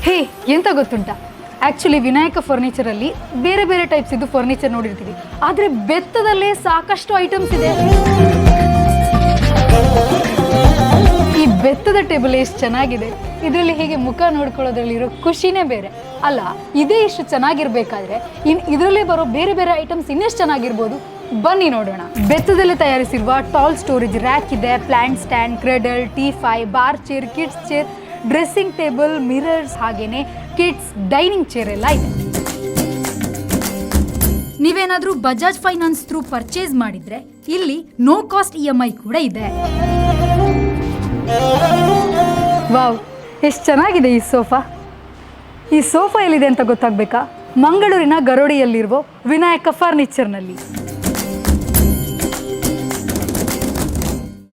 ಹೇ ಎಂತ ಗೊತ್ತುಂಟಾ, ಆ್ಯಕ್ಚುಲಿ ವಿನಾಯಕ ಫರ್ನಿಚರಲ್ಲಿ ಬೇರೆ ಬೇರೆ ಟೈಪ್ಸ್ ಇದ್ದು ಫರ್ನಿಚರ್ ನೋಡಿರ್ತೀವಿ, ಆದರೆ ಬೆತ್ತದಲ್ಲೇ ಸಾಕಷ್ಟು ಐಟಮ್ಸ್ ಇದೆ. ಈ ಬೆತ್ತದ ಟೇಬಲ್ ಎಷ್ಟು ಚೆನ್ನಾಗಿದೆ, ಇದರಲ್ಲಿ ಹೇಗೆ ಮುಖ ನೋಡ್ಕೊಳ್ಳೋದ್ರಲ್ಲಿರೋ ಖುಷಿನೇ ಬೇರೆ ಅಲ್ಲ. ಇದೇ ಇಷ್ಟು ಚೆನ್ನಾಗಿರ್ಬೇಕಾದ್ರೆ ಇದರಲ್ಲೇ ಬರೋ ಬೇರೆ ಬೇರೆ ಐಟಮ್ಸ್ ಇನ್ನೆಷ್ಟು ಚೆನ್ನಾಗಿರ್ಬೋದು, ಬನ್ನಿ ನೋಡೋಣ. ಬೆತ್ತದಲ್ಲೇ ತಯಾರಿಸಿರುವ ಟಾಲ್ ಸ್ಟೋರೇಜ್ ರ್ಯಾಕ್ ಇದೆ, ಪ್ಲಾಂಟ್ ಸ್ಟ್ಯಾಂಡ್, ಕ್ರೆಡಲ್, ಟೀ5, bar chair, kids chair, dressing table, mirrors, ಹಾಗೇನೆ ಕಿಡ್ಸ್ ಡೈನಿಂಗ್ ಚೇರ್ ಎಲ್ಲ ಇದೆ. ನೀವೇನಾದ್ರೂ ಬಜಾಜ್ ಫೈನಾನ್ಸ್ ಥ್ರೂ ಪರ್ಚೇಸ್ ಮಾಡಿದ್ರೆ ಇಲ್ಲಿ ನೋ ಕಾಸ್ಟ್ EMI ಕೂಡ ಇದೆ. ವಾವ್, ಎಷ್ಟು ಚೆನ್ನಾಗಿದೆ ಈ ಸೋಫಾ. ಈ ಸೋಫಾ ಎಲ್ಲಿದೆ ಅಂತ ಗೊತ್ತಾಗಬೇಕಾ? ಮಂಗಳೂರಿನ ಗರೋಡಿಯಲ್ಲಿರುವ ವಿನಾಯಕ ಫರ್ನಿಚರ್ನಲ್ಲಿ.